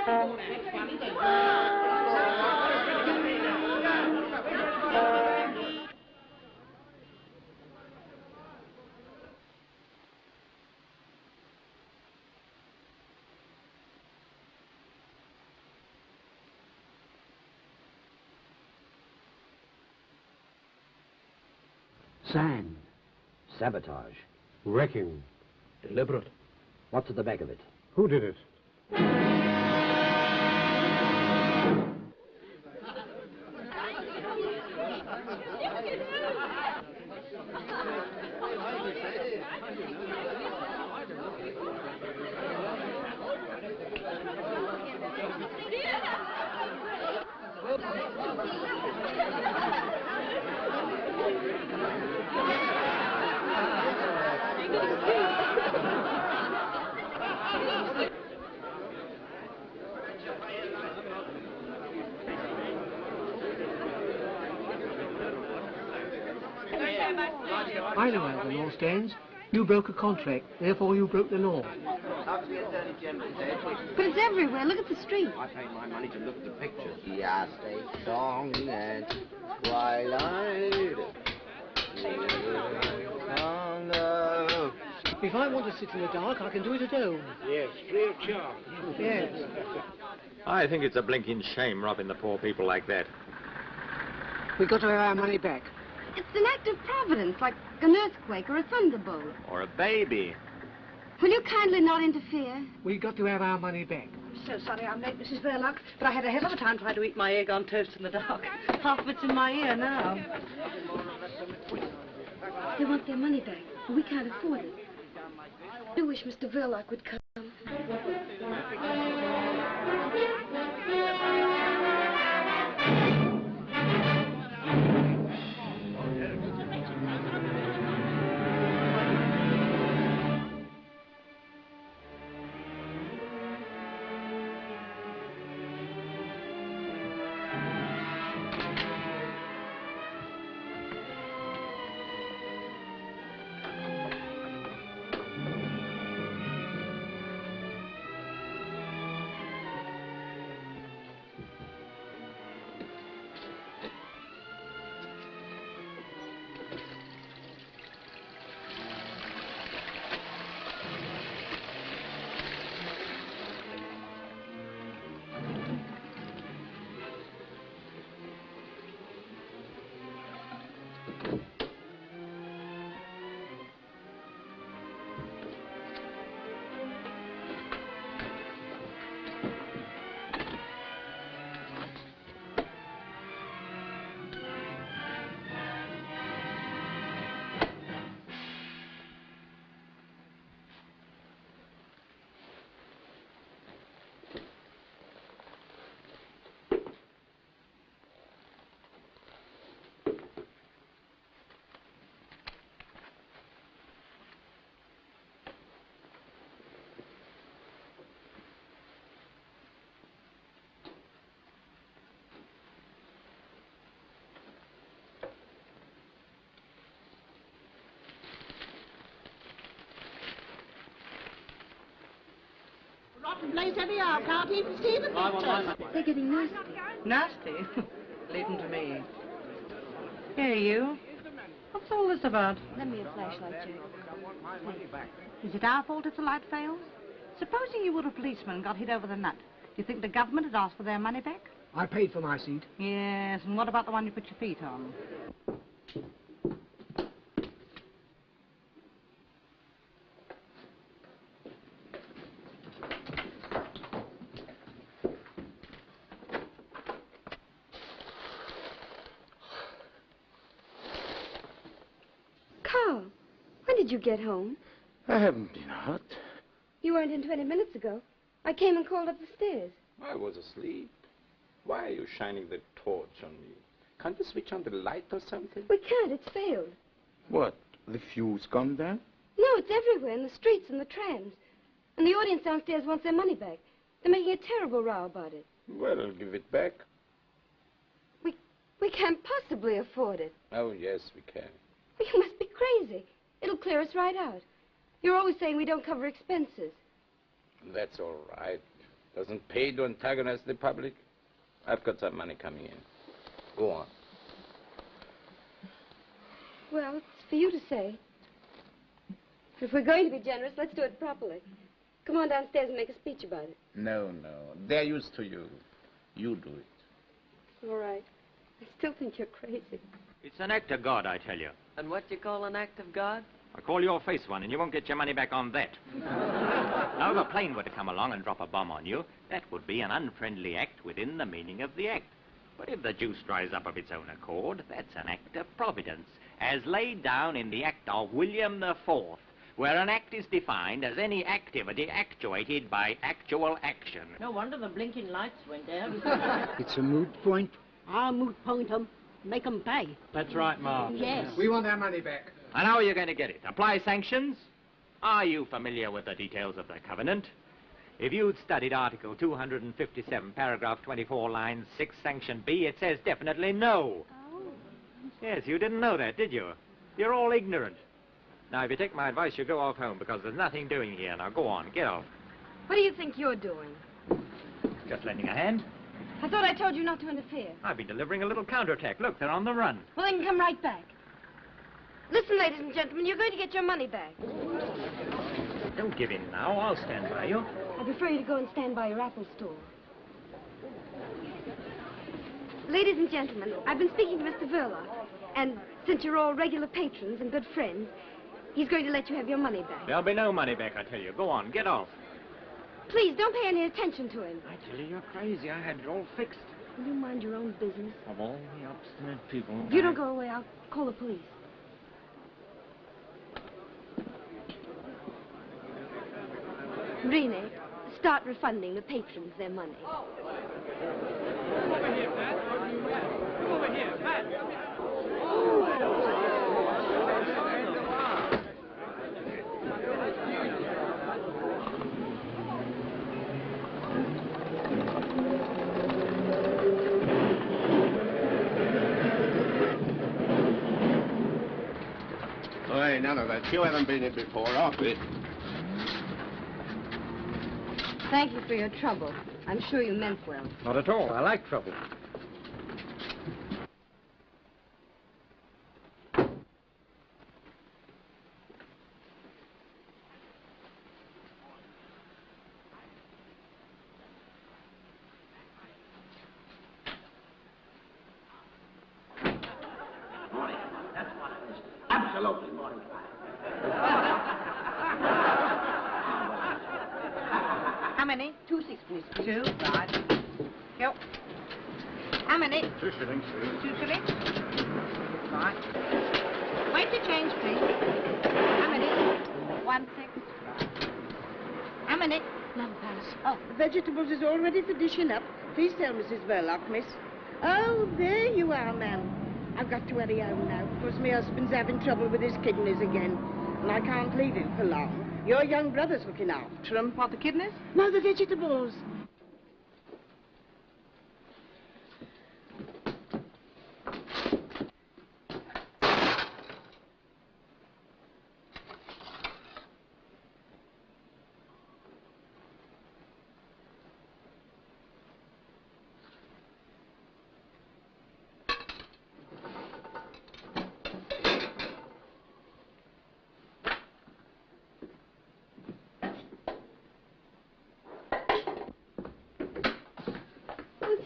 Sand. Sabotage. Wrecking. Deliberate. What's at the back of it? Who did it? I know how the law stands. You broke a contract, therefore you broke the law. But it's everywhere. Look at the street. I paid my money to look at the pictures. Yes, a song at twilight. If I want to sit in the dark, I can do it at home. Yes, free of charge. Yes. I think it's a blinking shame robbing the poor people like that. We've got to have our money back. It's an act of providence, like an earthquake or a thunderbolt. Or a baby. Will you kindly not interfere? We've got to have our money back. So sorry I'm late, Mrs. Verloc, but I had a hell of a time trying to eat my egg on toast in the dark. Half of it's in my ear now. They want their money back, but we can't afford it. I do wish Mr. Verloc would come. Rotten place anyhow, can't even see the pictures. They're getting nasty. Nasty? Leave them to me. Here, you. What's all this about? Lend me a flashlight, Jack. Is it our fault if the light fails? Supposing you were a policeman and got hit over the nut, do you think the government would ask for their money back? I paid for my seat. Yes, and what about the one you put your feet on? Carl, when did you get home? I haven't been out. You weren't in 20 minutes ago. I came and called up the stairs. I was asleep. Why are you shining the torch on me? Can't you switch on the light or something? We can't. It's failed. What? The fuse gone down? No, it's everywhere, in the streets and the trams. And the audience downstairs wants their money back. They're making a terrible row about it. Well, I'll give it back. We can't possibly afford it. Oh, yes, we can. You must be crazy. It'll clear us right out. You're always saying we don't cover expenses. That's all right. Doesn't pay to antagonize the public. I've got some money coming in. Go on. Well, it's for you to say. If we're going to be generous, let's do it properly. Come on downstairs and make a speech about it. No. They're used to you. You do it. All right. I still think you're crazy. It's an act of God, I tell you. And what do you call an act of God? I call your face one, and you won't get your money back on that. Now, if a plane were to come along and drop a bomb on you, that would be an unfriendly act within the meaning of the act. But if the juice dries up of its own accord, that's an act of providence, as laid down in the Act of William IV, where an act is defined as any activity actuated by actual action. No wonder the blinking lights went out. It's a moot point. I'll moot point 'em. Make 'em pay. That's right, Ma. Yes. We want our money back. And how are you going to get it? Apply sanctions? Are you familiar with the details of the covenant? If you'd studied Article 257, paragraph 24, line 6, sanction B, it says definitely no. Oh. Yes, you didn't know that, did you? You're all ignorant. Now, if you take my advice, you go off home, because there's nothing doing here. Now, go on, get off. What do you think you're doing? Just lending a hand. I thought I told you not to interfere. I've been delivering a little counterattack. Look, they're on the run. Well, then come right back. Listen, ladies and gentlemen, you're going to get your money back. Don't give in now. I'll stand by you. I prefer you to go and stand by your Apple store. Ladies and gentlemen, I've been speaking to Mr. Verloc, and since you're all regular patrons and good friends, he's going to let you have your money back. There'll be no money back, I tell you. Go on, get off. Please, don't pay any attention to him. I tell you, you're crazy. I had it all fixed. Will you mind your own business? Of all the obstinate people... If you don't go away, I'll call the police. Rene, start refunding the patrons their money. Over here, Pat. Over here, Pat. Hey, none of that. You haven't been here before, off it. Thank you for your trouble. I'm sure you meant well. Not at all. I like trouble. Absolutely morning. How many? 2 sixpennies, please. 2, right. Go. How many? 2 shillings, please. 2 shillings. Right. Wait to change, please. How many? 1 6. How many? 11 pounds. Oh, the vegetables is all ready for dishing up. Please tell Mrs. Verloc, miss. Oh, there you are, ma'am. I've got to hurry home now, because my husband's having trouble with his kidneys again, and I can't leave him for long. Your young brother's looking after him. What, the kidneys? No, the vegetables.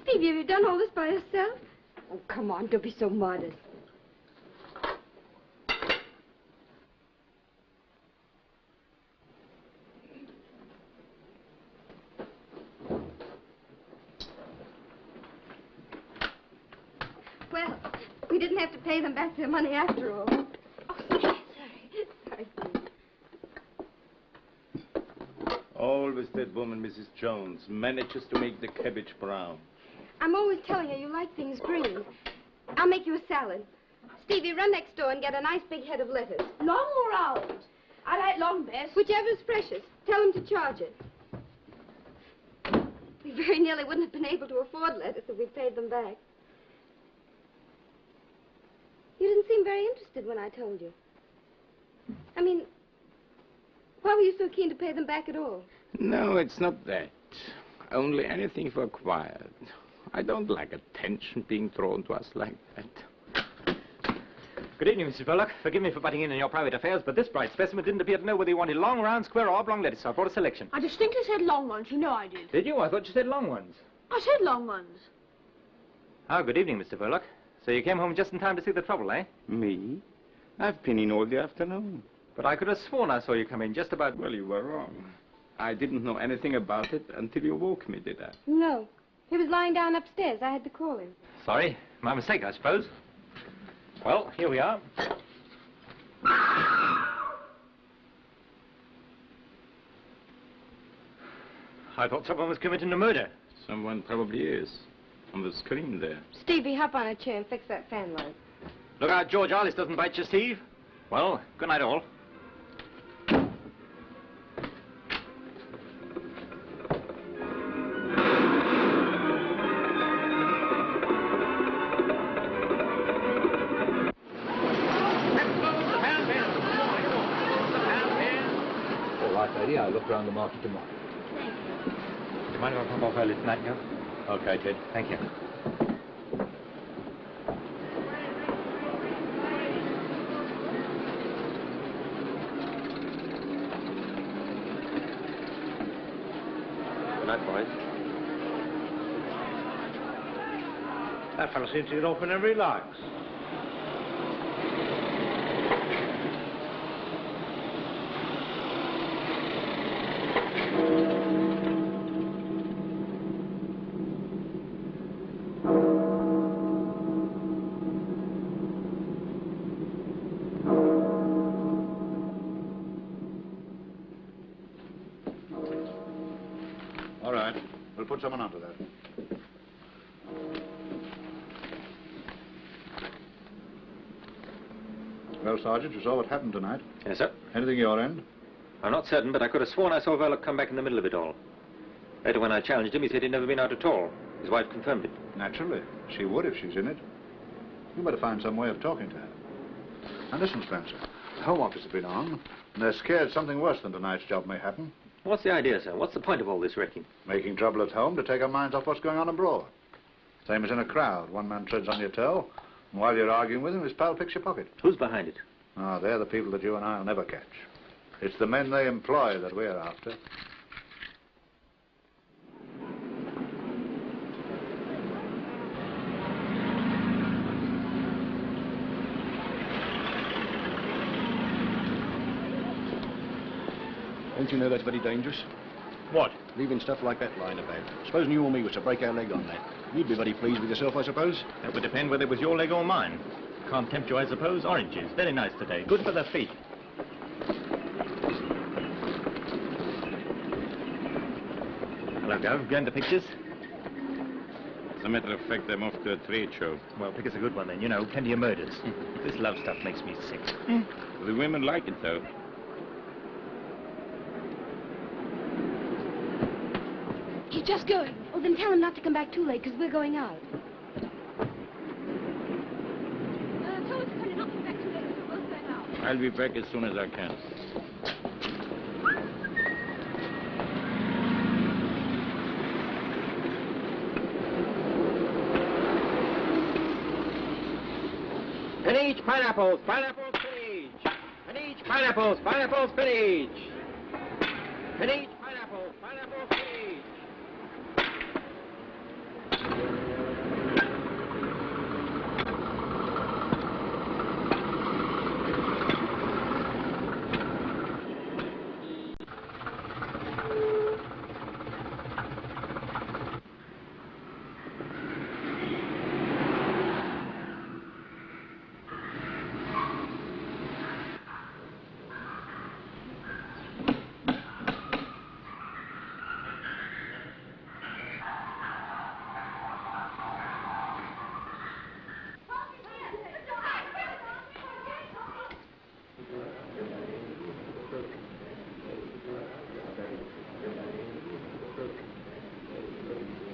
Stevie, have you done all this by yourself? Oh, come on, don't be so modest. Well, we didn't have to pay them back their money after all. Oh, sorry. Sorry, please. Always that woman, Mrs. Jones, manages to make the cabbage brown. I'm always telling you, you like things green. I'll make you a salad. Stevie, run next door and get a nice big head of lettuce. Long or round? I like long best. Whichever's freshest. Tell them to charge it. We very nearly wouldn't have been able to afford lettuce if we paid them back. You didn't seem very interested when I told you. I mean, why were you so keen to pay them back at all? No, it's not that. Only anything for quiet. I don't like attention being thrown to us like that. Good evening, Mrs. Verloc. Forgive me for butting in your private affairs, but this bright specimen didn't appear to know whether he wanted long, round, square, or oblong lettuce. So I brought a selection. I distinctly said long ones. You know I did. Did you? I thought you said long ones. I said long ones. Oh, good evening, Mr. Verloc. So you came home just in time to see the trouble, eh? Me? I've been in all the afternoon. But I could have sworn I saw you come in just about... Well, you were wrong. I didn't know anything about it until you woke me, did I? No. He was lying down upstairs. I had to call him. Sorry. My mistake, I suppose. Well, here we are. I thought someone was committing a murder. Someone probably is. On the screen there. Stevie, hop on a chair and fix that fan light. Look out, George Arliss doesn't bite you, Steve. Well, good night, all. All right, lady. I'll look round the market tomorrow. Do you mind if I pop off early tonight, Joe? Okay, Ted. Thank you. Good night, boys. That fellow seems to get off whenever he likes. All right. We'll put someone onto that. Well, Sergeant, you saw what happened tonight. Yes, sir. Anything your end? I'm not certain, but I could have sworn I saw Verloc come back in the middle of it all. Later, when I challenged him, he said he'd never been out at all. His wife confirmed it. Naturally. She would if she's in it. You better find some way of talking to her. And listen, Spencer. The Home Office have been on, and they're scared something worse than tonight's job may happen. What's the idea, sir? What's the point of all this wrecking? Making trouble at home to take our minds off what's going on abroad. Same as in a crowd. One man treads on your toe, and while you're arguing with him, his pal picks your pocket. Who's behind it? Ah, they're the people that you and I'll never catch. It's the men they employ that we're after. Don't you know that's very dangerous? What? Leaving stuff like that lying about. Supposing you or me was to break our leg on that. You'd be very pleased with yourself, I suppose? That would depend whether it was your leg or mine. Can't tempt you, I suppose. Oranges. Very nice today. Good for the feet. Hello, Gov. Going to pictures? As a matter of fact, I'm off to a trade show. Well, pick us a good one then. You know, plenty of murders. This love stuff makes me sick. The women like it, though. He's just going. Oh, then tell him not to come back too late, because we're going out. Tell him to come not to come back too late, because we're both going out. I'll be back as soon as I can. And each pineapples, pineapples, spinach. And each pineapples, pineapples, spinach. And each pineapples, pineapples, spinach.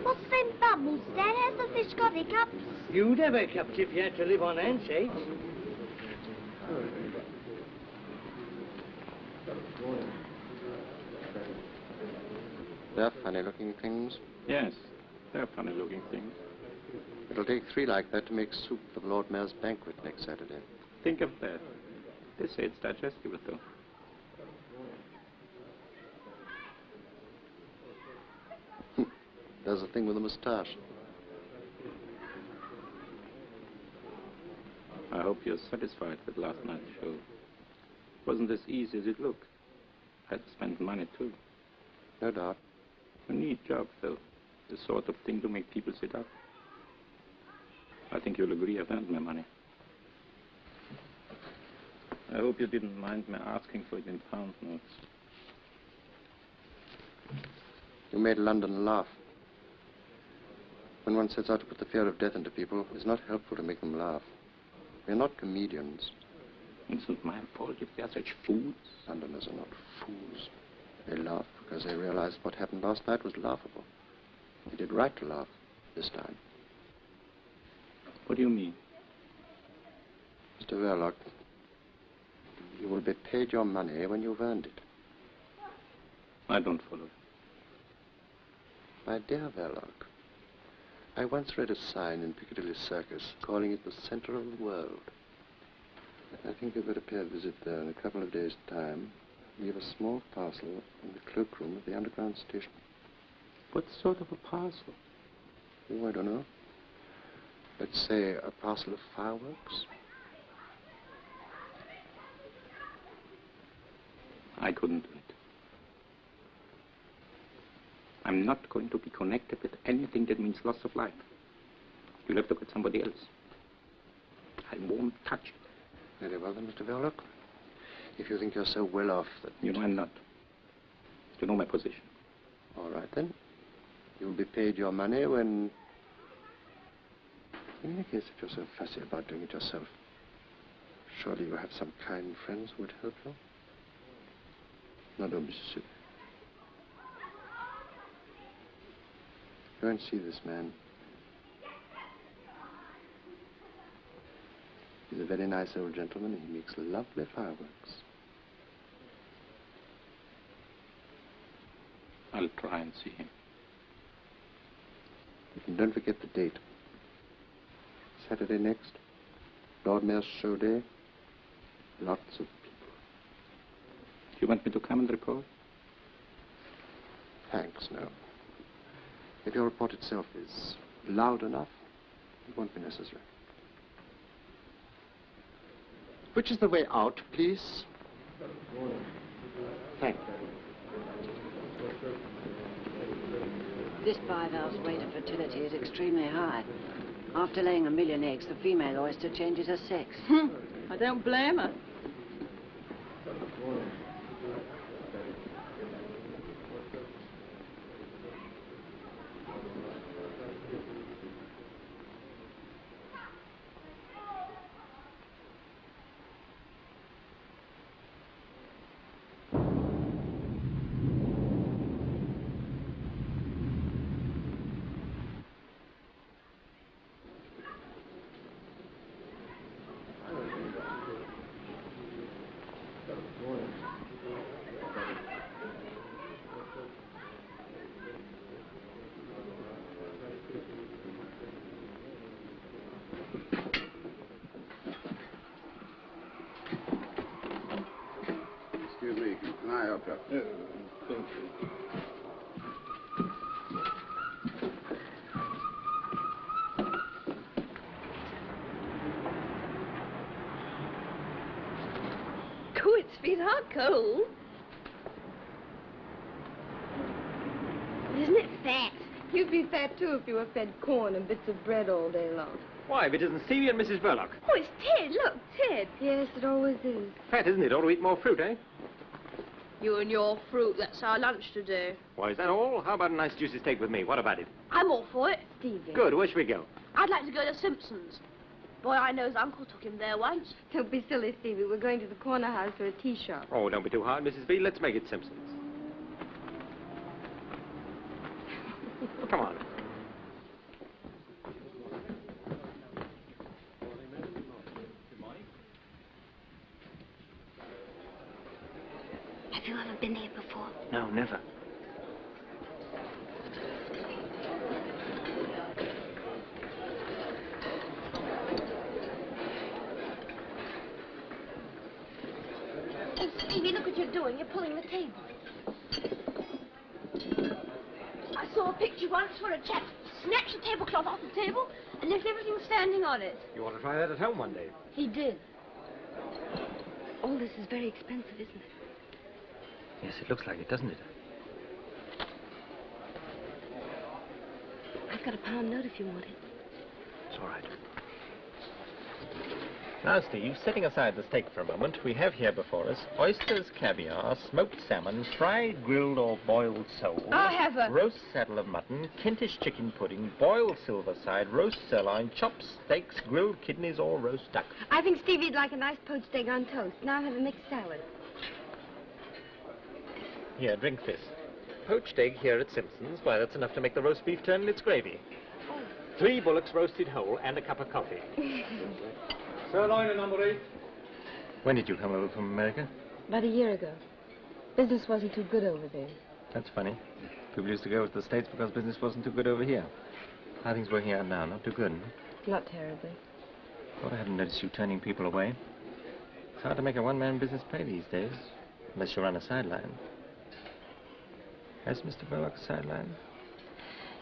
What's them bubbles, Dad? Has the fish got hiccups? You'd have hiccups if you had to live on handshakes. They're funny-looking things. Yes, they're funny-looking things. It'll take 3 like that to make soup for the Lord Mayor's banquet next Saturday. Think of that. They say it's digestible, though. There's a thing with a moustache. I hope you're satisfied with last night's show. It wasn't as easy as it looked. I had to spend money, too. No doubt. A neat job, though. The sort of thing to make people sit up. I think you'll agree I've earned my money. I hope you didn't mind me asking for it in pound notes. You made London laugh. When one sets out to put the fear of death into people, it's not helpful to make them laugh. We're not comedians. It's not my fault if they're such fools. Londoners are not fools. They laugh because they realized what happened last night was laughable. They did right to laugh this time. What do you mean? Mr. Verloc, you will be paid your money when you've earned it. I don't follow. My dear Verloc, I once read a sign in Piccadilly Circus calling it the center of the world. I think you'd better pay a visit there in a couple of days' time. Leave a small parcel in the cloakroom of the underground station. What sort of a parcel? Oh, I don't know. Let's say a parcel of fireworks. I couldn't do it. I'm not going to be connected with anything that means loss of life. You'll have to get somebody else. I won't touch it. Very well then, Mr. Verloc. If you think you're so well off that... You know I'm not. You know my position. All right then. You'll be paid your money when... In any case, if you're so fussy about doing it yourself, surely you have some kind friends who would help you. Now don't be silly. Go and see this man. He's a very nice old gentleman, and he makes lovely fireworks. I'll try and see him. And don't forget the date. Saturday next. Lord Mayor's show day. Lots of people. Do you want me to come and report? Thanks, no. If your report itself is loud enough, it won't be necessary. Which is the way out, please? Thank you. This bivalve's rate of fertility is extremely high. After laying 1 million eggs, the female oyster changes her sex. I don't blame her. Excuse me, can I help you? Thank you. Good, sweetheart, cold. Isn't it fat? You'd be fat, too, if you were fed corn and bits of bread all day long. Why, if it isn't Sylvia and Mrs. Verloc. Oh, it's Ted. Look, Ted. Yes, it always is. Fat, isn't it? Ought to eat more fruit, eh? You and your fruit, that's our lunch today. Why, is that all? How about a nice juicy steak with me? What about it? I'm all for it. Stevie. Good. Where should we go? I'd like to go to Simpson's. Boy, I know his uncle took him there once. Don't be silly, Stevie. We're going to the corner house for a tea shop. Oh, don't be too hard, Mrs. B. Let's make it Simpson's. Come on. Have you ever been here before? No, never. Stevie, look what you're doing. You're pulling the table. I saw a picture once where a chap snatched the tablecloth off the table and left everything standing on it. You want to try that at home one day? He did. All this is very expensive, isn't it? Yes, it looks like it, doesn't it? I've got a pound note if you want it. It's all right. Now, Steve, setting aside the steak for a moment, we have here before us oysters, caviar, smoked salmon, fried, grilled or boiled sole. I'll have a... roast saddle of mutton, Kentish chicken pudding, boiled silver side, roast sirloin, chopped steaks, grilled kidneys or roast duck. I think Stevie'd like a nice poached egg on toast. Now have a mixed salad. Here, drink this. Poached egg here at Simpson's. Why, that's enough to make the roast beef turn in its gravy. 3 bullocks roasted whole and a cup of coffee. Sirloin at number 8. When did you come over from America? About a year ago. Business wasn't too good over there. That's funny. People used to go to the States because business wasn't too good over here. How are things working out now? Not too good, huh? Not terribly. Thought I hadn't noticed you turning people away. It's hard to make a one-man business pay these days, unless you run a sideline. Has Mr. Verloc a sideline?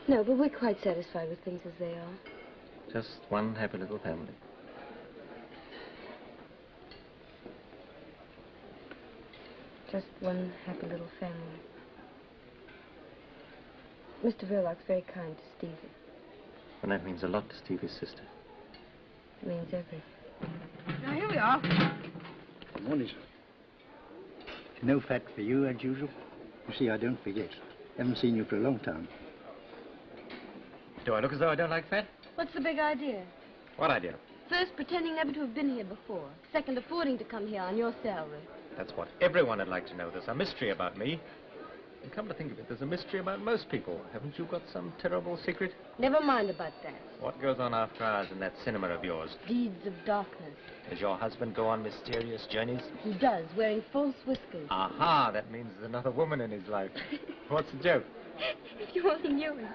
No, but we're quite satisfied with things as they are. Just one happy little family. Just one happy little family. Mr. Verloc's very kind to Stevie. And that means a lot to Stevie's sister. It means everything. Now, here we are. Good morning, sir. No fat for you, as usual. You see, I don't forget. Haven't seen you for a long time. Do I look as though I don't like fat? What's the big idea? What idea? First, pretending never to have been here before. Second, affording to come here on your salary. That's what everyone would like to know. There's a mystery about me. And come to think of it, there's a mystery about most people. Haven't you got some terrible secret? Never mind about that. What goes on after hours in that cinema of yours? Deeds of darkness. Does your husband go on mysterious journeys? He does, wearing false whiskers. Aha, that means there's another woman in his life. What's the joke? If you only knew him.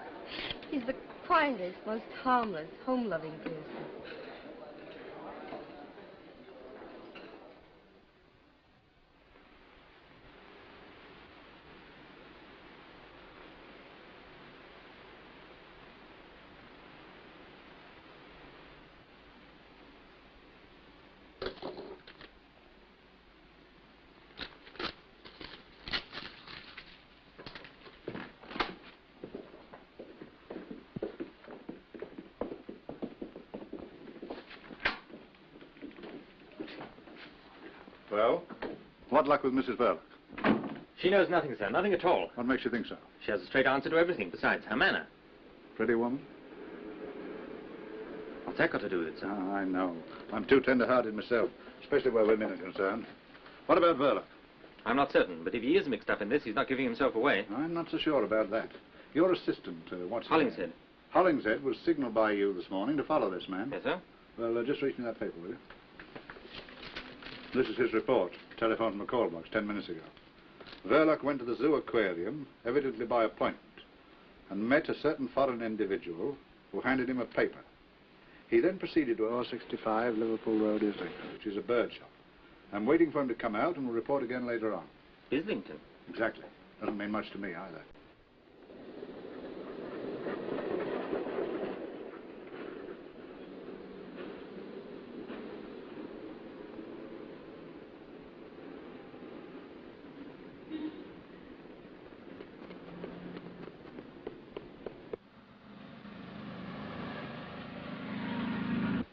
He's the quietest, most harmless, home-loving person. Well, what luck with Mrs. Verloc? She knows nothing, sir. Nothing at all. What makes you think so? She has a straight answer to everything, besides her manner. Pretty woman? What's that got to do with it, sir? Oh, I know. I'm too tender-hearted myself, especially where women are concerned. What about Verloc? I'm not certain, but if he is mixed up in this, he's not giving himself away. I'm not so sure about that. Your assistant, what's his name? Hollingshead. Hollingshead was signaled by you this morning to follow this man. Yes, sir? Well, just reach me that paper, will you? This is his report. Telephone from a call box 10 minutes ago. Verloc went to the zoo aquarium, evidently by appointment, and met a certain foreign individual who handed him a paper. He then proceeded to 065 Liverpool Road, Islington, which is a bird shop. I'm waiting for him to come out and we'll report again later on. Islington? Exactly. Doesn't mean much to me either.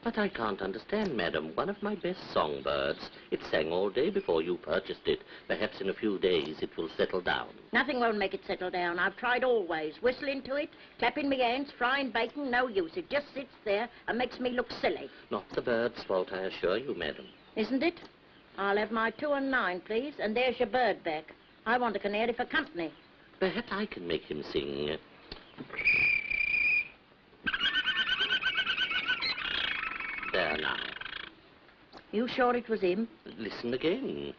But I can't understand, madam. One of my best songbirds. It sang all day before you purchased it. Perhaps in a few days it will settle down. Nothing won't make it settle down. I've tried always. Whistling to it, clapping my hands, frying bacon, no use. It just sits there and makes me look silly. Not the bird's fault, I assure you, madam. Isn't it? I'll have my 2 and 9, please, and there's your bird back. I want a canary for company. Perhaps I can make him sing. There now. You sure it was him? Listen again.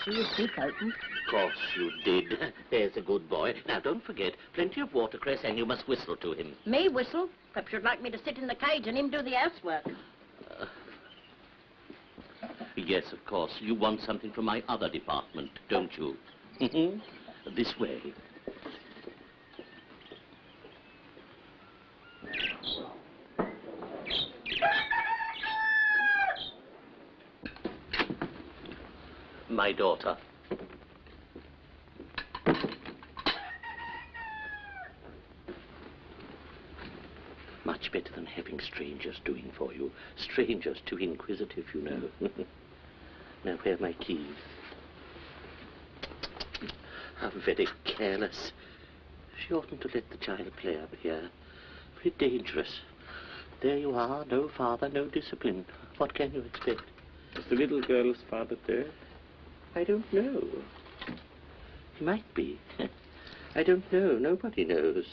See his beak open? Of course you did. There's a good boy. Now, don't forget, plenty of watercress, and you must whistle to him. Me whistle? Perhaps you'd like me to sit in the cage and him do the housework. Yes, of course. You want something from my other department, don't you? This way. My daughter. Much better than having strangers doing for you. Strangers too inquisitive, you know. Now, where are my keys? How very careless. She oughtn't to let the child play up here. Very dangerous. There you are, no father, no discipline. What can you expect? Is the little girl's father dead? I don't know. He might be. I don't know. Nobody knows.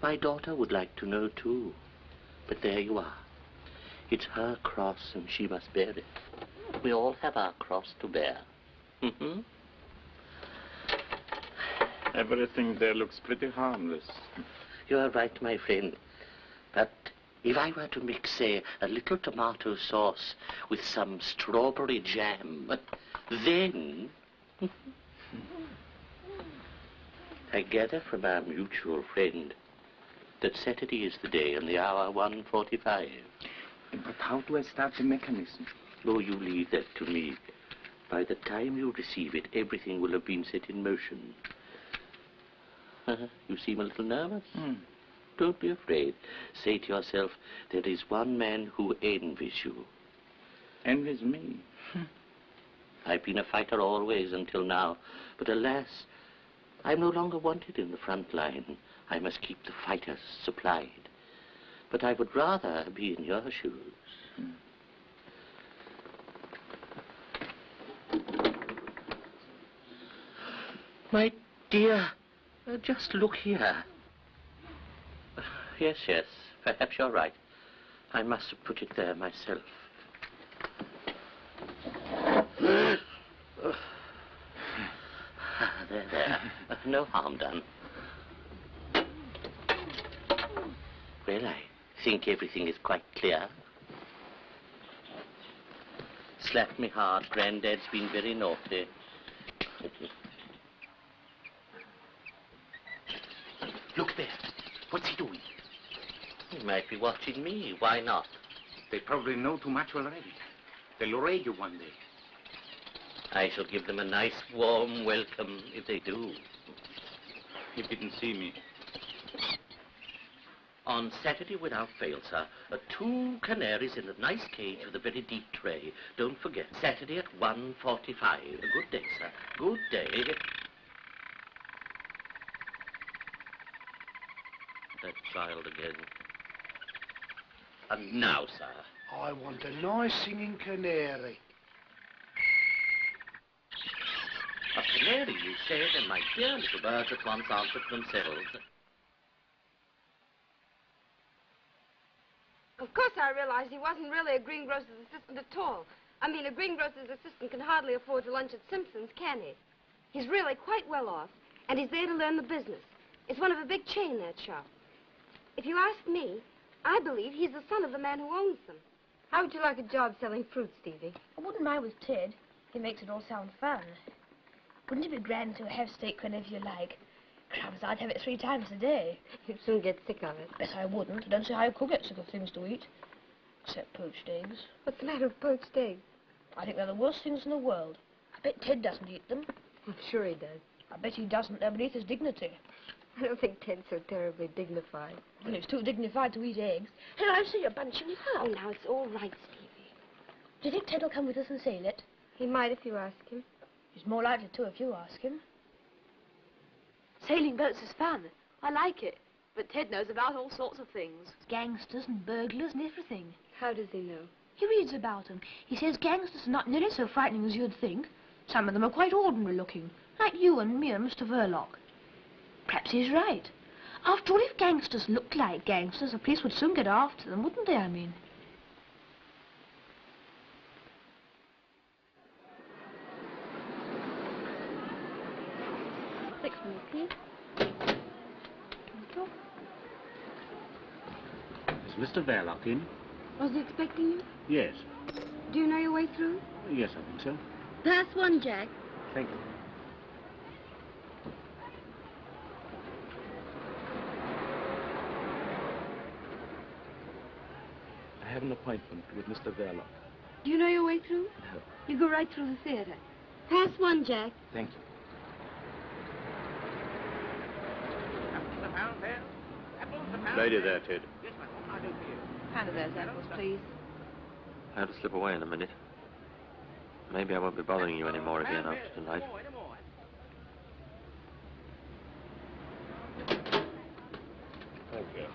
My daughter would like to know, too. But there you are. It's her cross, and she must bear it. We all have our cross to bear. Everything there looks pretty harmless. You are right, my friend. But if I were to mix, say, a little tomato sauce with some strawberry jam, then... I gather from our mutual friend that Saturday is the day and the hour 1:45. But how do I start the mechanism? Oh, you leave that to me. By the time you receive it, everything will have been set in motion. You seem a little nervous. Don't be afraid. Say to yourself, there is one man who envies you. Envies me? I've been a fighter always until now, but alas, I'm no longer wanted in the front line. I must keep the fighters supplied. But I would rather be in your shoes. My dear, just look here. Yes, yes, perhaps you're right. I must have put it there myself. There. No harm done. Well, I think everything is quite clear. Slap me hard. Granddad's been very naughty. Look there. What's he doing? He might be watching me. Why not? They probably know too much already. They'll raid you one day. I shall give them a nice, warm welcome if they do. He didn't see me. On Saturday, without fail, sir, 2 canaries in a nice cage with a very deep tray. Don't forget, Saturday at 1:45. Good day, sir. Good day. That child again. And now, sir. I want a nice singing canary. A canary, you said, and my dear little birds at once answered themselves. Of course I realized he wasn't really a greengrocer's assistant at all. I mean, a greengrocer's assistant can hardly afford to lunch at Simpson's, can he? He's really quite well off, and he's there to learn the business. It's one of a big chain, that shop. If you ask me, I believe he's the son of the man who owns them. How would you like a job selling fruit, Stevie? I wouldn't mind with Ted. He makes it all sound fun. Wouldn't it be grand to have steak whenever you like? Crumbs, I'd have it 3 times a day. You'd soon get sick of it. Bet I wouldn't. I don't see how you could get sick of things to eat. Except poached eggs. What's the matter with poached eggs? I think they're the worst things in the world. I bet Ted doesn't eat them. I'm sure he does. I bet he doesn't. They're beneath his dignity. I don't think Ted's so terribly dignified. Well, he's too dignified to eat eggs. Hey, I see you're bunching him up. Oh, now, it's all right, Stevie. Do you think Ted will come with us and sail it? He might if you ask him. He's more likely to if you ask him. Sailing boats is fun. I like it. But Ted knows about all sorts of things. Gangsters and burglars and everything. How does he know? He reads about them. He says gangsters are not nearly so frightening as you'd think. Some of them are quite ordinary looking, like you and me and Mr. Verloc. Perhaps he's right. After all, if gangsters looked like gangsters, the police would soon get after them, wouldn't they, I mean? Fix me, please. Thank you. Is Mr. Verloc in? Was he expecting you? Yes. Do you know your way through? Yes, I think so. Pass one, Jack. Thank you. I have an appointment with Mr. Verloc. Do you know your way through? No. You go right through the theater. Pass one, Jack. Thank you. Lady there, Ted. Hand of those apples, please. I have to slip away in a minute. Maybe I won't be bothering you anymore again after tonight. Thank you.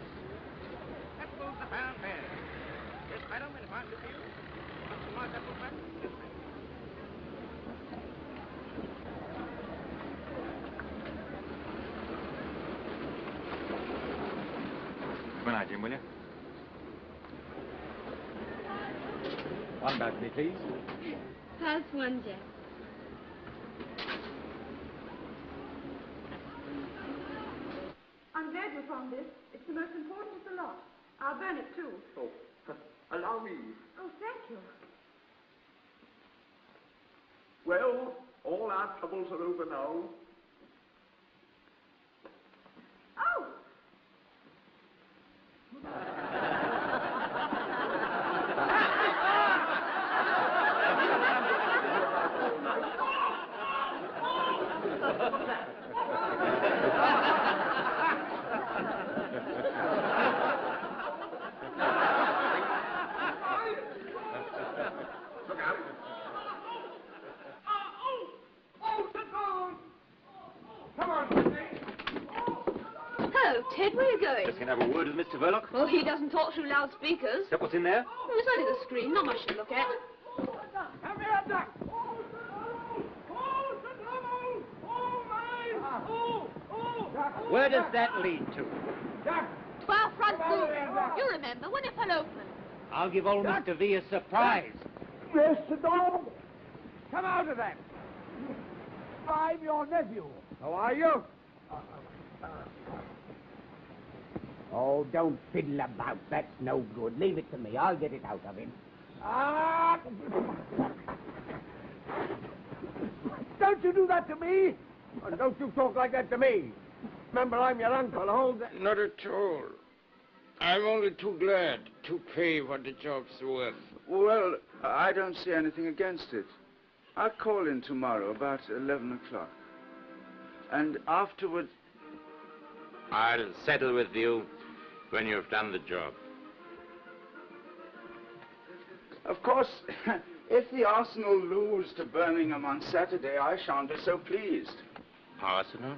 Good night, Jim, will you? One balcony, please. Pass one, Jack. I'm glad you found this. It's the most important of the lot. I'll burn it too. Oh, allow me. Oh, thank you. Well, all our troubles are over now. Oh! Hello, Ted, where are you going? Just going to have a word with Mr. Verloc. Well, he doesn't talk through loudspeakers. Is that what's in there? Oh, it's only the screen, not much to look at. Come here, Duck! Where does that lead to? 12 front room. You remember when it fell open. I'll give old Mr. V a surprise. Mr. Dog! Come out of that! I'm your nephew. How are you? Oh, don't fiddle about. That's no good. Leave it to me. I'll get it out of him. Ah! Don't you do that to me! And don't you talk like that to me. Remember, I'm your uncle. Hold that. Not at all. I'm only too glad to pay what the job's worth. Well, I don't see anything against it. I'll call in tomorrow about 11 o'clock. And afterward... I'll settle with you when you've done the job. Of course, if the Arsenal lose to Birmingham on Saturday, I shan't be so pleased. Arsenal?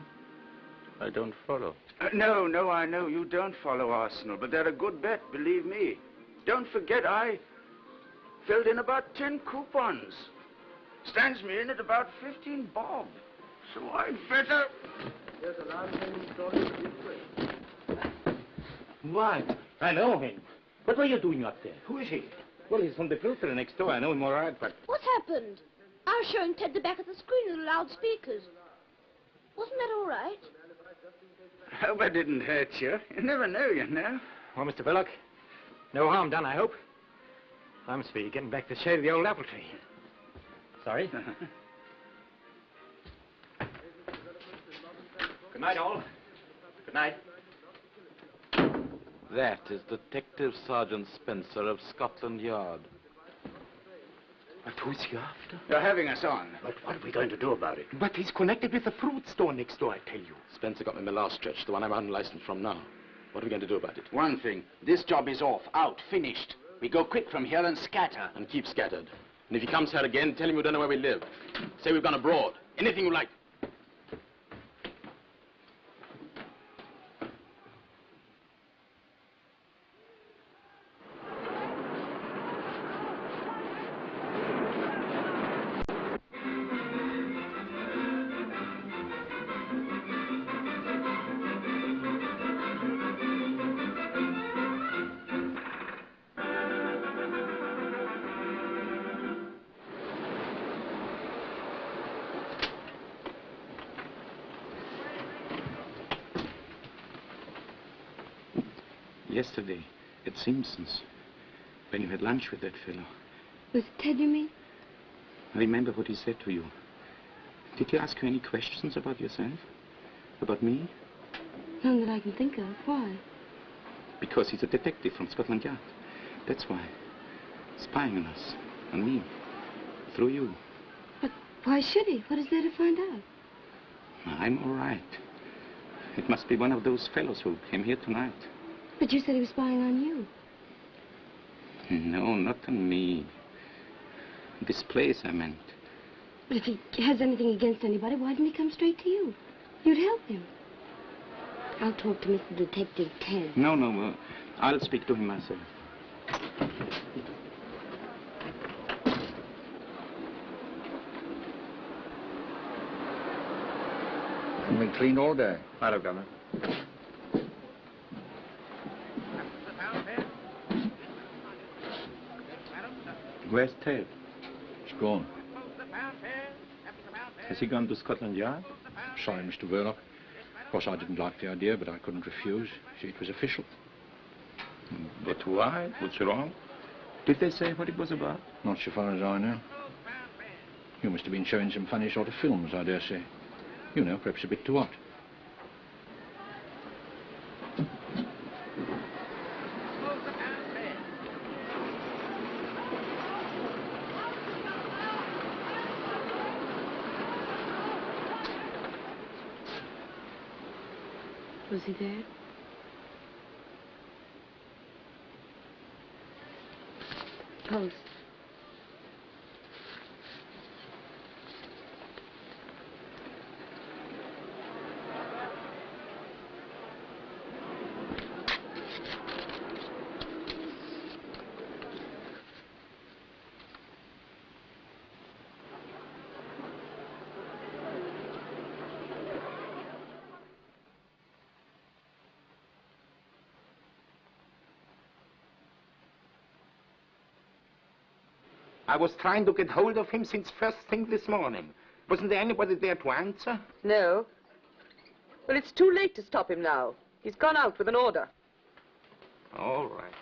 I don't follow. No, I know you don't follow Arsenal, but they're a good bet, believe me. Don't forget, I filled in about 10 coupons. Stands me in at about 15 bob. So I'd better... There's a large story this way. What? I know him. What were you doing up there? Who is he? Well, he's from the filter next door. I know him all right, but... What's happened? I was showing Ted the back of the screen with the loudspeakers. Wasn't that all right? Hope I didn't hurt you. You never know, you know. Well, Mr. Verloc, no harm done, I hope. I must be getting back to the shade of the old apple tree. Sorry. Good night, all. Good night. That is Detective Sergeant Spencer of Scotland Yard. But who's he after? You're having us on. But what are we going to do about it? But he's connected with the fruit store next door, I tell you. Spencer got me my last stretch, the one I'm unlicensed from now. What are we going to do about it? One thing. This job is off, out, finished. We go quick from here and scatter. And keep scattered. And if he comes here again, tell him we don't know where we live. Say we've gone abroad. Anything you like. Yesterday, at Simpson's, when you had lunch with that fellow, Was it Ted, you mean? Remember what he said to you. Did he ask you any questions about yourself? About me? None that I can think of. Why? Because he's a detective from Scotland Yard. That's why. Spying on us. On me. Through you. But why should he? What is there to find out? I'm all right. It must be one of those fellows who came here tonight. But you said he was spying on you. No, not on me. This place, I meant. But if he has anything against anybody, why didn't he come straight to you? You'd help him. I'll talk to Mr. Detective Ted. No, I'll speak to him myself. I've been cleaned all day. Hello, Governor. Where's Ted? He's gone. Has he gone to Scotland Yard? Sorry, Mr. Verloc. Of course, I didn't like the idea, but I couldn't refuse. See, it was official. But why? What's wrong? Did they say what it was about? Not so far as I know. You must have been showing some funny sort of films, I dare say. You know, perhaps a bit too hot. Was he there? Post. I was trying to get hold of him since first thing this morning. Wasn't there anybody there to answer? No. Well, it's too late to stop him now. He's gone out with an order. All right.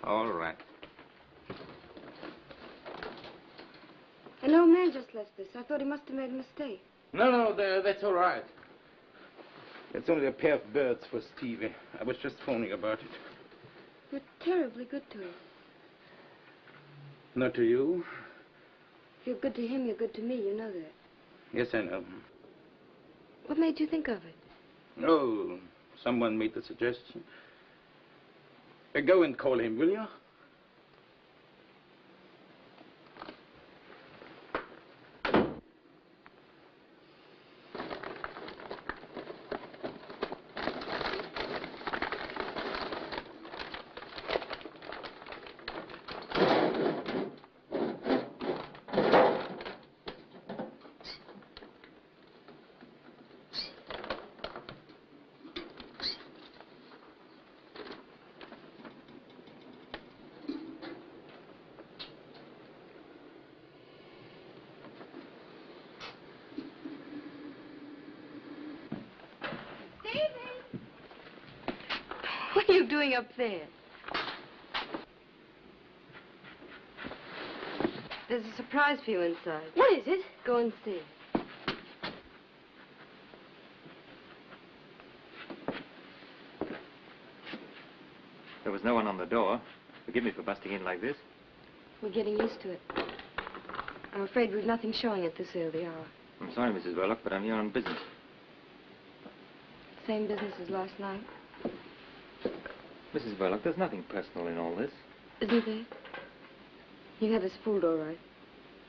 All right. An old man just left this. I thought he must have made a mistake. No, that's all right. It's only a pair of birds for Stevie. I was just phoning about it. You're terribly good to him. Not to you? If you're good to him, you're good to me. You know that. Yes, I know. What made you think of it? Oh, someone made the suggestion. Go and call him, will you? What are you doing up there? There's a surprise for you inside. What is it? Go and see. There was no one on the door. Forgive me for busting in like this. We're getting used to it. I'm afraid we've nothing showing at this early hour. I'm sorry, Mrs. Verloc, but I'm here on business. Same business as last night. Mrs. Verloc, there's nothing personal in all this. Isn't there? You had us fooled, all right.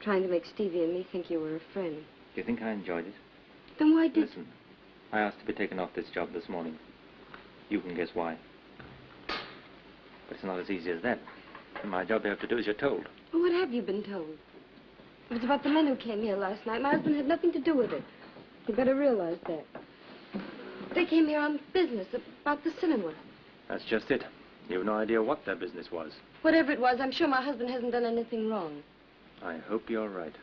Trying to make Stevie and me think you were a friend. Do you think I enjoyed it? Then why did... Listen, I asked to be taken off this job this morning. You can guess why. But it's not as easy as that. In my job, you have to do as you're told. Well, what have you been told? It was about the men who came here last night. My husband had nothing to do with it. You better realize that. They came here on business about the cinema. That's just it. You have no idea what their business was. Whatever it was, I'm sure my husband hasn't done anything wrong. I hope you're right.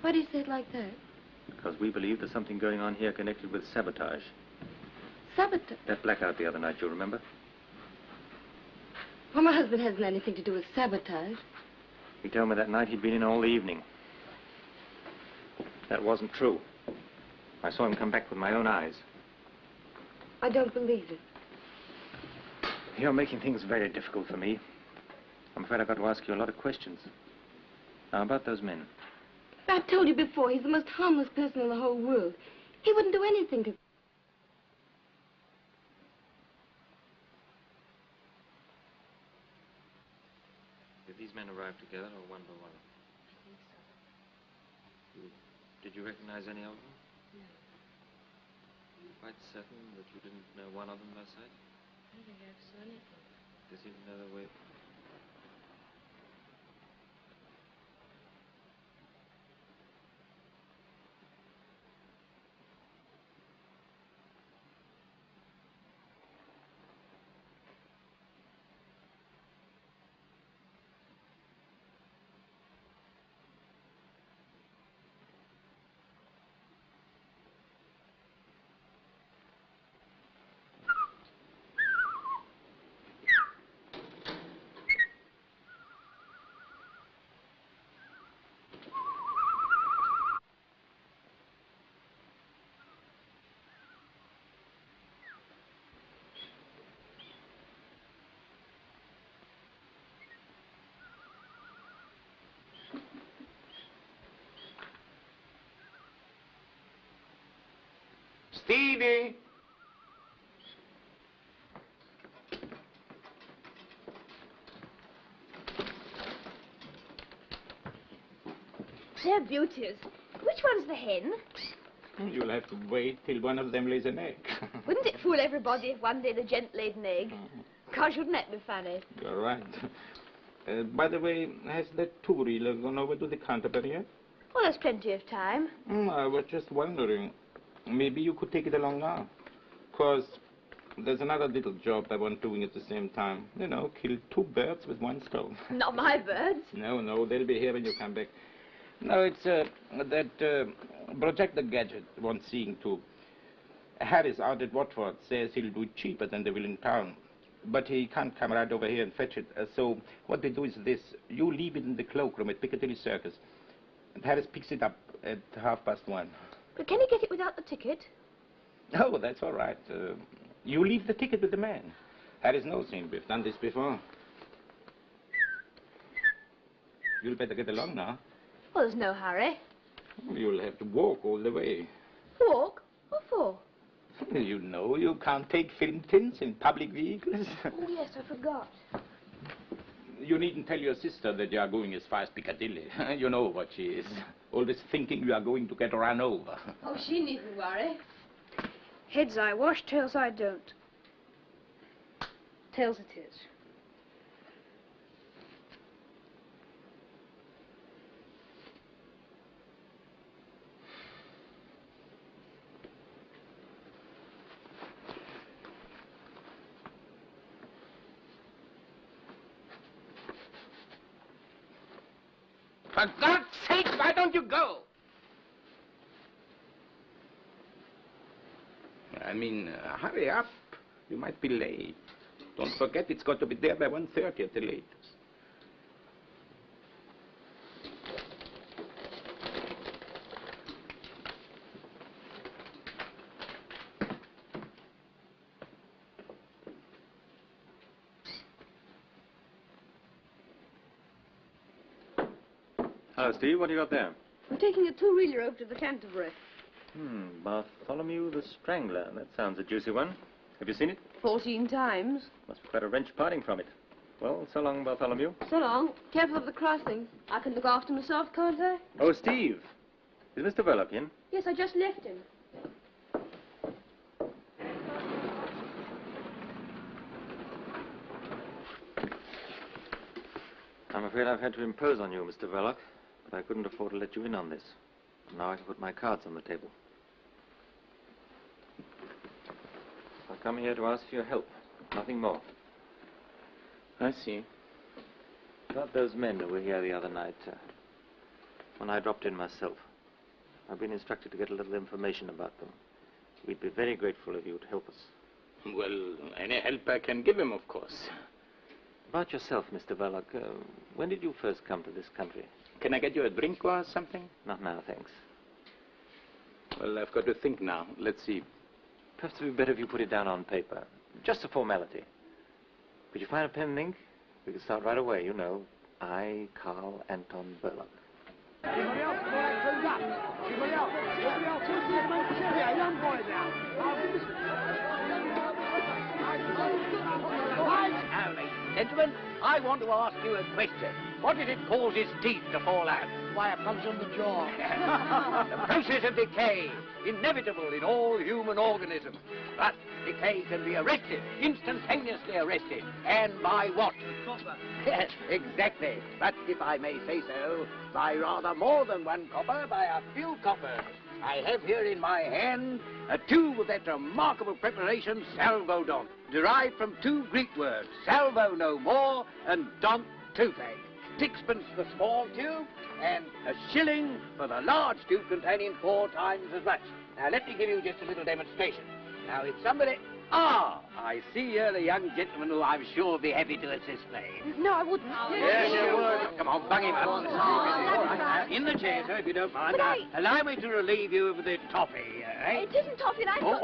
Why do you say it like that? Because we believe there's something going on here connected with sabotage. Sabotage? That blackout the other night, you remember? Well, my husband hasn't anything to do with sabotage. He told me that night he'd been in all the evening. That wasn't true. I saw him come back with my own eyes. I don't believe it. You're making things very difficult for me. I'm afraid I've got to ask you a lot of questions. Now, about those men. I've told you before, he's the most harmless person in the whole world. He wouldn't do anything to... Did these men arrive together or one by one? I think so. Did you recognize any of them? No. Quite certain that you didn't know one of them by sight? I don't think I ever saw anything. Does he know the way? Stevie! They're beauties. Which one's the hen? You'll have to wait till one of them lays an egg. Wouldn't it fool everybody if one day the gent laid an egg? Gosh, wouldn't that be funny? You're right. By the way, has that two-reeler gone over to the Canterbury yet? Well, there's plenty of time. I was just wondering. Maybe you could take it along now. Because there's another little job I want doing at the same time. You know, kill two birds with one stone. Not my birds. No, they'll be here when you come back. No, it's that projector gadget wants seeing to. Harris out at Watford says he'll do it cheaper than they will in town. But he can't come right over here and fetch it. So what we do is this. You leave it in the cloakroom at Piccadilly Circus. And Harris picks it up at 1:30. But can he get it without the ticket? Oh, that's all right. You leave the ticket with the man. Harris knows him. We've done this before. You'll better get along now. Well, there's no hurry. You'll have to walk all the way. Walk? What for? You know, you can't take film tins in public vehicles. Oh, yes, I forgot. You needn't tell your sister that you are going as far as Piccadilly. You know what she is. Always thinking you are going to get run over. Oh, she needn't worry. Heads I wash, tails I don't. Tails it is. For God's sake, why don't you go? I mean, hurry up. You might be late. Don't forget it's got to be there by 1:30 at the latest. Hello, Steve. What do you got there? We're taking a two-reeler over to the Canterbury. Bartholomew the Strangler. That sounds a juicy one. Have you seen it? 14 times. Must be quite a wrench parting from it. Well, so long, Bartholomew. So long. Careful of the crossing. I can look after myself, can't I? Oh, Steve. Is Mr. Verloc in? Yes, I just left him. I'm afraid I've had to impose on you, Mr. Verloc, but I couldn't afford to let you in on this. Now I can put my cards on the table. I've come here to ask for your help, nothing more. I see. About those men who were here the other night, when I dropped in myself. I've been instructed to get a little information about them. We'd be very grateful if you would help us. Well, any help I can give him, of course. About yourself, Mr. Verloc, when did you first come to this country? Can I get you a drink or something? Not now, thanks. Well, I've got to think now. Let's see. Perhaps it would be better if you put it down on paper. Just a formality. Could you find a pen and ink? We could start right away, you know. I, Karl Anton Verloc. Now, ladies and gentlemen, I want to ask you a question. What did it cause his teeth to fall out? Why, it comes on the jaw. The process of decay, inevitable in all human organisms. But decay can be arrested, instantaneously arrested. And by what? Copper. Yes, exactly. But if I may say so, by rather more than one copper, by a few coppers. I have here in my hand a tube of that remarkable preparation, salvodont, derived from two Greek words, salvo no more and dont toothache. 6pence for the small tube and a shilling for the large tube containing 4 times as much. Now let me give you just a little demonstration. Now if somebody... Ah, I see here the young gentleman who I'm sure will be happy to assist me. No, I wouldn't. Yes, you would. Come on, bung him up. All right. In the chair, sir, if you don't mind. Allow me to relieve you of the toffee, eh? It isn't toffee, I all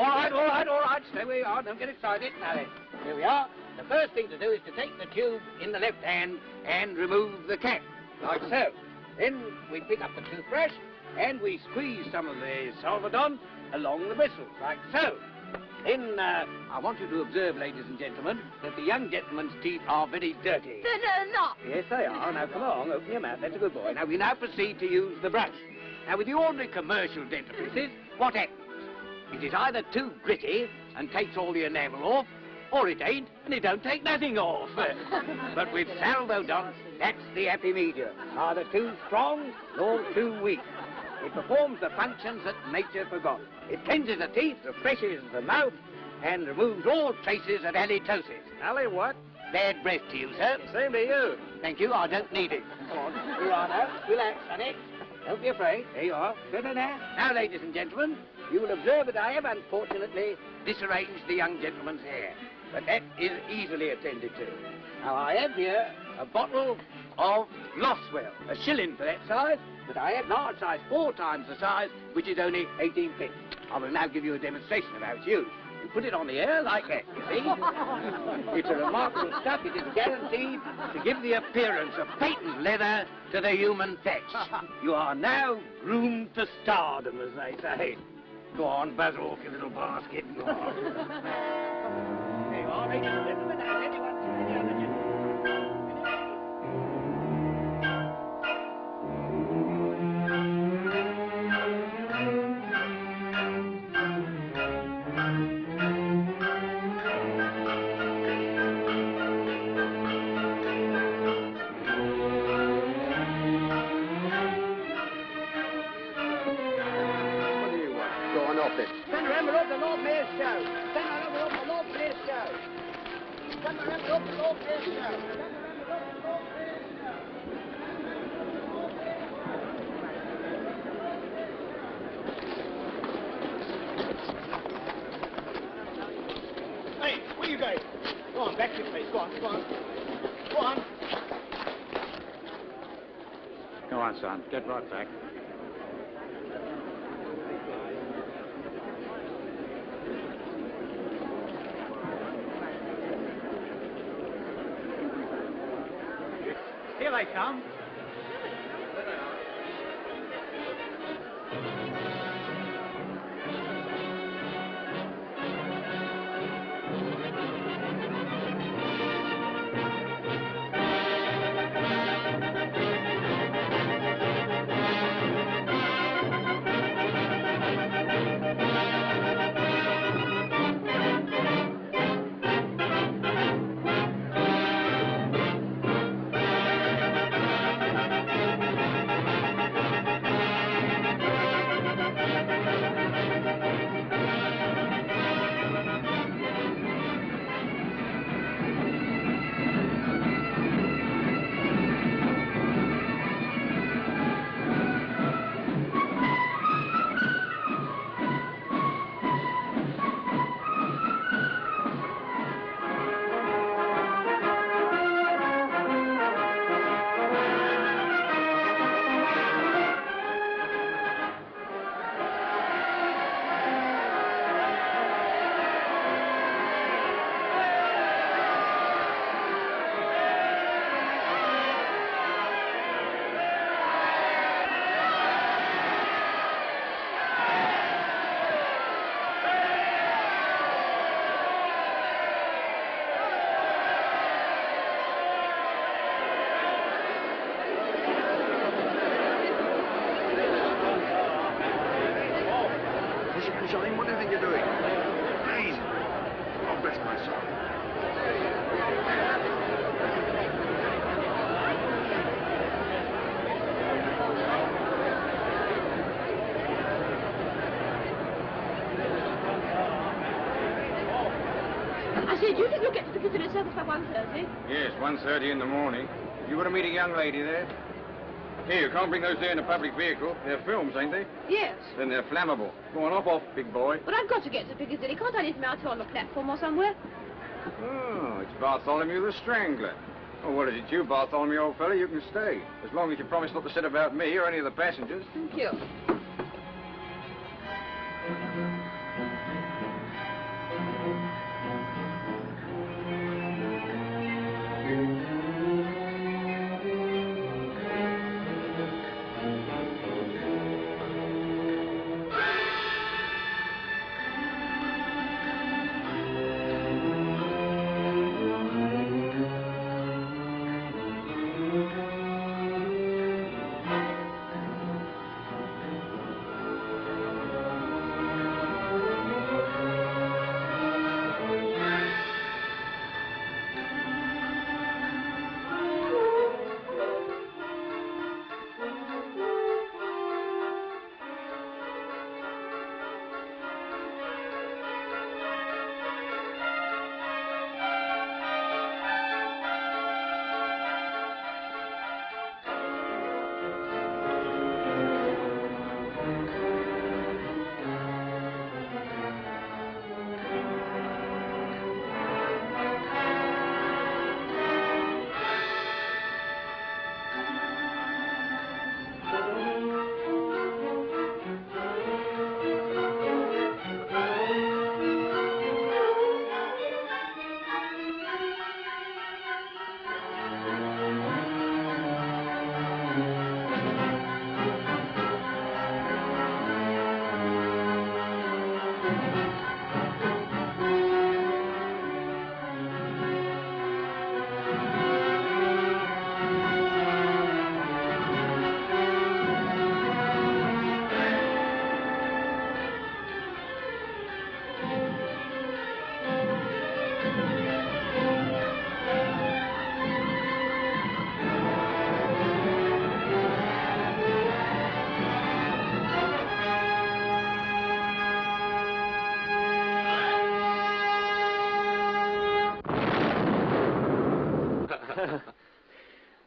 right. Stay where you are. Don't get excited. Now then, here we are. The first thing to do is to take the tube in the left hand and remove the cap, like so. Then we pick up the toothbrush and we squeeze some of the salvodont along the bristles, like so. Then I want you to observe, ladies and gentlemen, that the young gentleman's teeth are very dirty. They're not. Yes, they are. Now, come along, open your mouth. That's a good boy. Now, we now proceed to use the brush. Now, with the ordinary commercial dentifrices, what happens? It is either too gritty and takes all the enamel off, or it ain't, and it don't take nothing off. But with salvodont, that's the happy medium. Neither too strong nor too weak. It performs the functions that nature forgot. It cleanses the teeth, refreshes the mouth, and removes all traces of halitosis. Ali, what? Bad breath to you, sir. Same to you. Thank you, I don't need it. Come on, here you are now. Relax, sonny. Don't be afraid. There you are. Good now. Now, ladies and gentlemen, you will observe that I have, unfortunately, disarranged the young gentleman's hair. But that is easily attended to. Now, I have here a bottle of Loswell, a shilling for that size, but I have large size, 4 times the size, which is only 18p. I will now give you a demonstration of how it's used. You put it on the air like that, you see? It's a remarkable stuff. It is guaranteed to give the appearance of patent leather to the human fetch. You are now groomed to stardom, as they say. Go on, buzz off, you little basket. Go on. There you are, ladies and gentlemen. Now, anyone, any other gentleman? Stand around and the Lord Mayor's show. Stand around and the Lord Mayor's show. Stand around and the Lord Mayor's show. Hey, where you going? Go on, back to your place. Go on, go on. Go on. Go on, son. Get right back. Here they come. I said, you think you'll get to the Piccadilly Circus by 1:30? Yes, 1:30 in the morning. You want to meet a young lady there? Here, you can't bring those there in a public vehicle. They're films, ain't they? Yes. Then they're flammable. Go on, off, big boy. But I've got to get to Piccadilly. Can't I leave them out here on the platform or somewhere? Oh, it's Bartholomew the Strangler. Oh, what is it, you, Bartholomew, old fella? You can stay. As long as you promise not to say about me or any of the passengers. Thank you.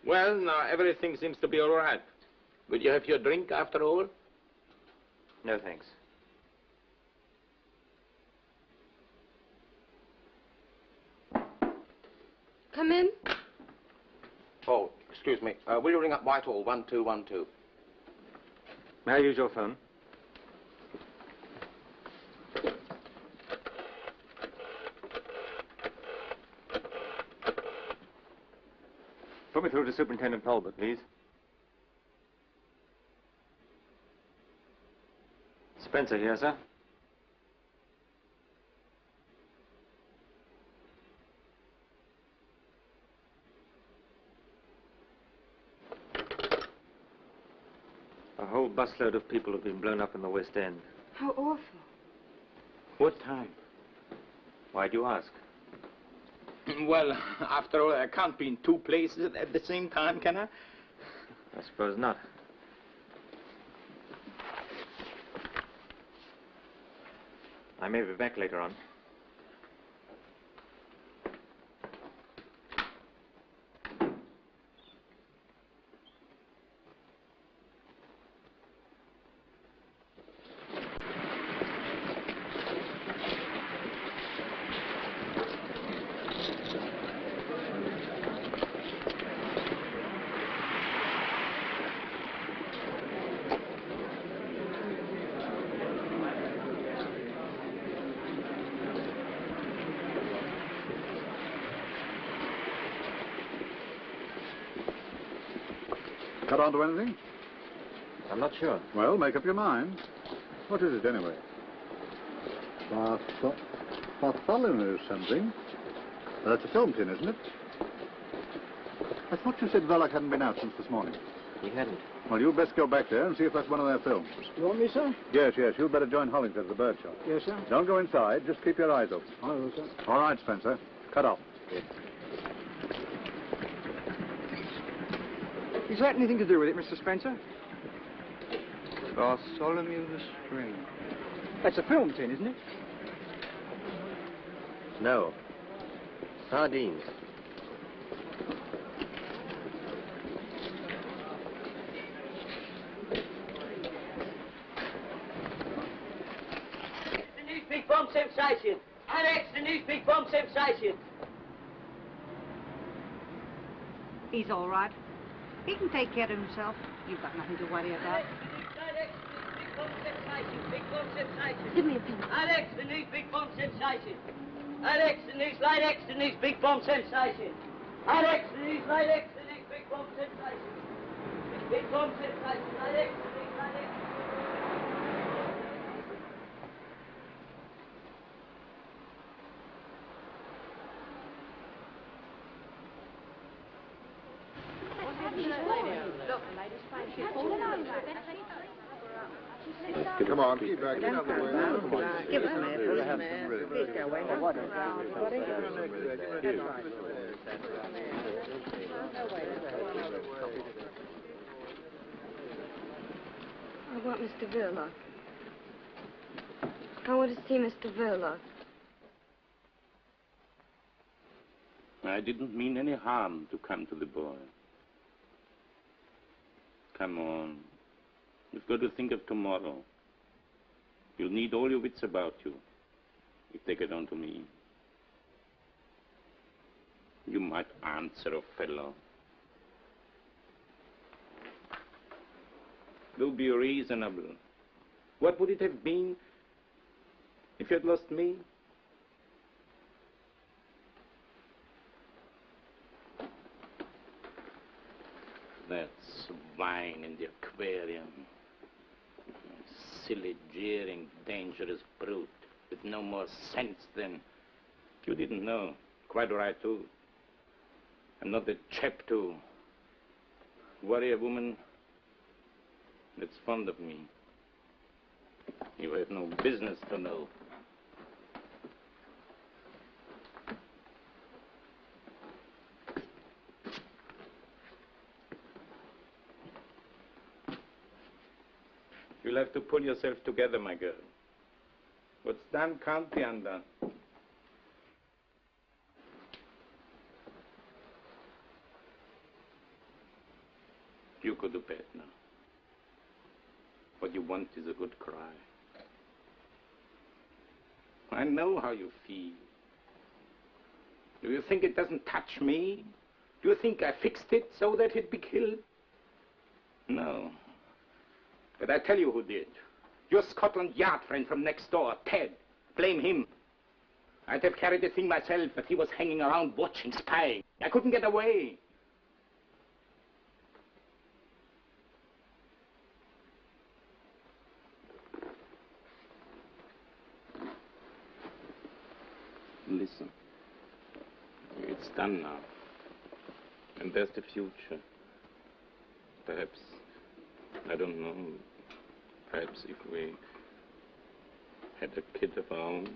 Well, now everything seems to be all right. Would you have your drink after all? No, thanks. Come in. Oh, excuse me. Will you ring up Whitehall 1212? May I use your phone? Put me through to Superintendent Talbot, please. Spencer here, sir. A whole busload of people have been blown up in the West End. How awful. What time? Why'd you ask? Well, after all, I can't be in two places at the same time, can I? I suppose not. I may be back later on. Got on to anything? I'm not sure. Well, make up your mind. What is it, anyway? Bartholomew something. That's a film tin, isn't it? I thought you said Verloc hadn't been out since this morning. He hadn't. Well, you'd best go back there and see if that's one of their films. You want me, sir? Yes, yes. You'd better join Hollington at the bird shop. Yes, sir. Don't go inside. Just keep your eyes open. I will, sir. All right, Spencer. Cut off. Yes. Is that anything to do with it, Mr. Spencer? Bartholomew the String. That's a film tin, isn't it? No. Sardines. The news big bomb sensation. Alex, the news big bomb sensation. He's all right. He can take care of himself. You've got nothing to worry about. Give me a pen. Alex, the news big bomb sensation. Alex, the news light X, the news big bomb sensation. Alex, the news light X, the news big bomb sensation. Big bomb sensation. Alex, the news light X. Come on, keep back. Get out of the way. Give us a minute. Please go away. I want Mr. Verloc. I want to see Mr. Verloc. I didn't mean any harm to come to the boy. Come on. You've got to think of tomorrow. You'll need all your wits about you if they get on to me. You might answer a fellow. Do be reasonable. What would it have been if you had lost me? That swine in the aquarium. Silly, jeering, dangerous brute with no more sense than... You didn't know. Quite right, too. I'm not the chap to worry a woman that's fond of me. You have no business to know. You'll have to pull yourself together, my girl. What's done can't be undone. You go to bed now. What you want is a good cry. I know how you feel. Do you think it doesn't touch me? Do you think I fixed it so that he'd be killed? No. But I tell you who did. Your Scotland Yard friend from next door, Ted. Blame him. I'd have carried the thing myself, but he was hanging around watching, spying. I couldn't get away. Listen. It's done now. And there's the future. Perhaps, I don't know, perhaps if we had a kid of our own.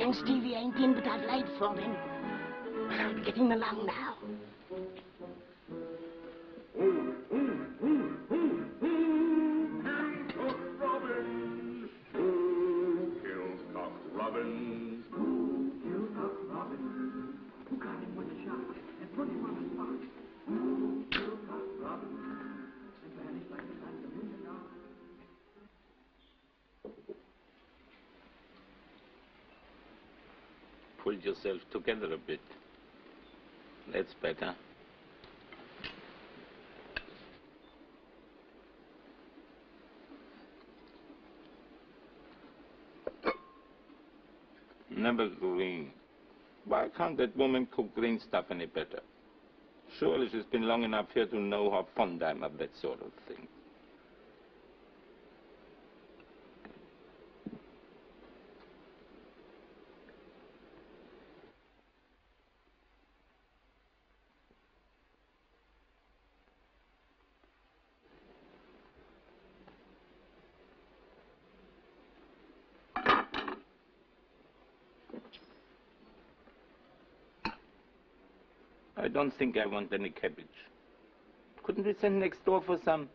Young Stevie ain't in, but I've laid for him. But I'll be getting along now. Robin, who killed Cock Robin? Who killed Cock Robin? Who got him with a shot and put him on the spot? Who killed Cock Robin? And vanished like a phantom in the dark. Pull yourself together a bit. That's better. Never green. Why can't that woman cook green stuff any better? Surely she's been long enough here to know how fond I'm of that sort of thing. I don't think I want any cabbage. Couldn't we send next door for some?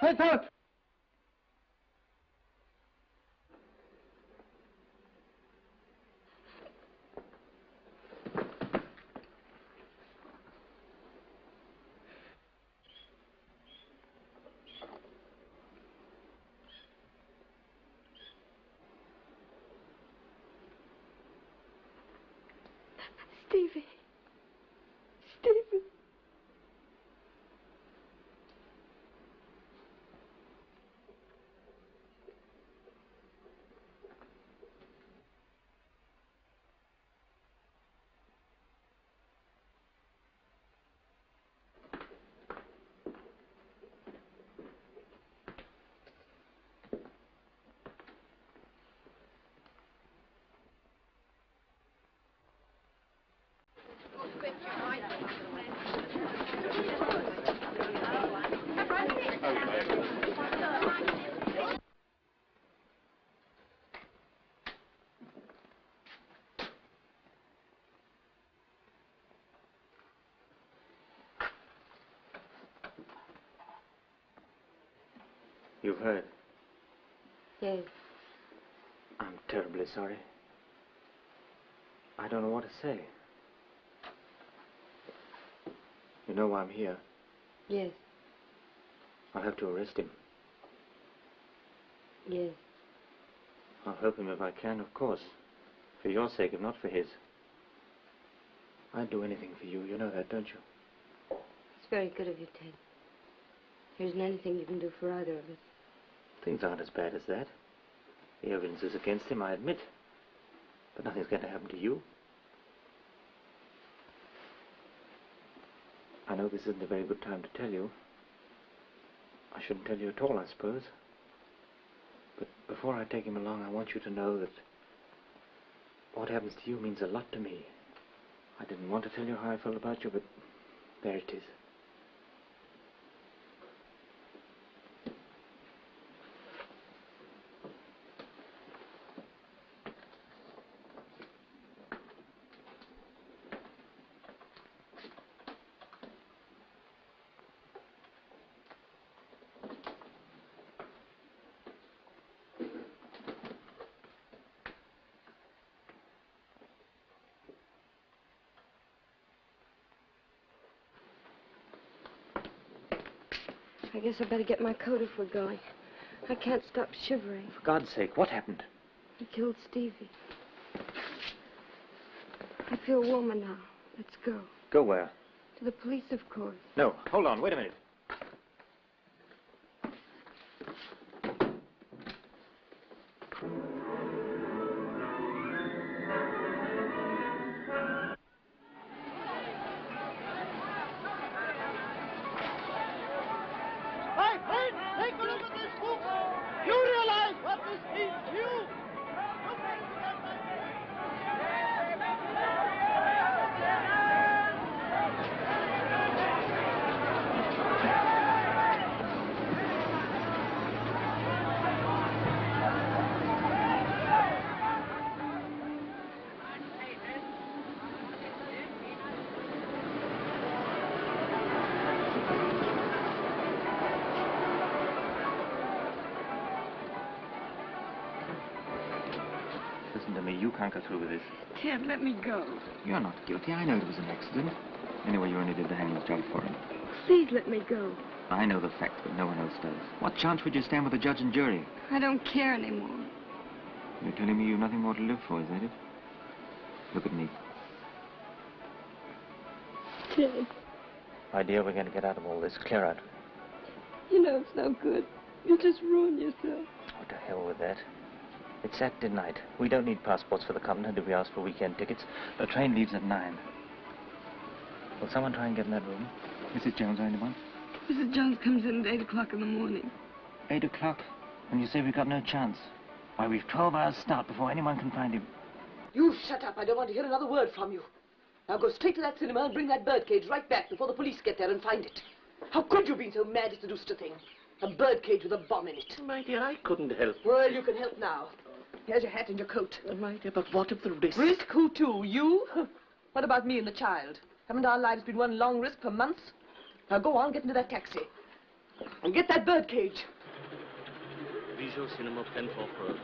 Hey, Todd! Stevie. Stevie. You've heard. Yes. I'm terribly sorry. I don't know what to say. You know why I'm here? Yes. I'll have to arrest him. Yes. I'll help him if I can, of course. For your sake, if not for his. I'd do anything for you. You know that, don't you? It's very good of you, Ted. There isn't anything you can do for either of us. Things aren't as bad as that. The evidence is against him, I admit. But nothing's going to happen to you. I know this isn't a very good time to tell you. I shouldn't tell you at all, I suppose. But before I take him along, I want you to know that What happens to you means a lot to me. I didn't want to tell you how I felt about you, but there it is. I guess I better get my coat if we're going. I can't stop shivering. For God's sake, what happened? He killed Stevie. I feel warmer now. Let's go. Go where? To the police, of course. No, hold on, wait a minute. Listen to me, you can't go through with this. Ted, let me go. You're not guilty. I know it was an accident. Anyway, you only did the hangman's job for him. Please let me go. I know the facts, but no one else does. What chance would you stand with the judge and jury? I don't care anymore. You're telling me you've nothing more to live for, is that it? Look at me. Ted, My dear, we're going to get out of all this. Clear out. you know it's no good. You'll just ruin yourself. Oh, to hell with that. It's Saturday night. We don't need passports for the continent if we ask for weekend tickets. The train leaves at 9. Will someone try and get in that room? Mrs. Jones or anyone? Mrs. Jones comes in at 8 o'clock in the morning. 8 o'clock? And you say we've got no chance? Why, we've 12 hours start before anyone can find him. You shut up. I don't want to hear another word from you. Now go straight to that cinema and bring that birdcage right back before the police get there and find it. How could you be so mad as to do such a thing? A birdcage with a bomb in it. My dear, I couldn't help. Well, you can help now. Here's your hat and your coat. My dear, but what of the risk? Risk? Who to? You? What about me and the child? Haven't our lives been one long risk for months? Now go on, get into that taxi. And get that birdcage. Visual Cinema, Penforth Road.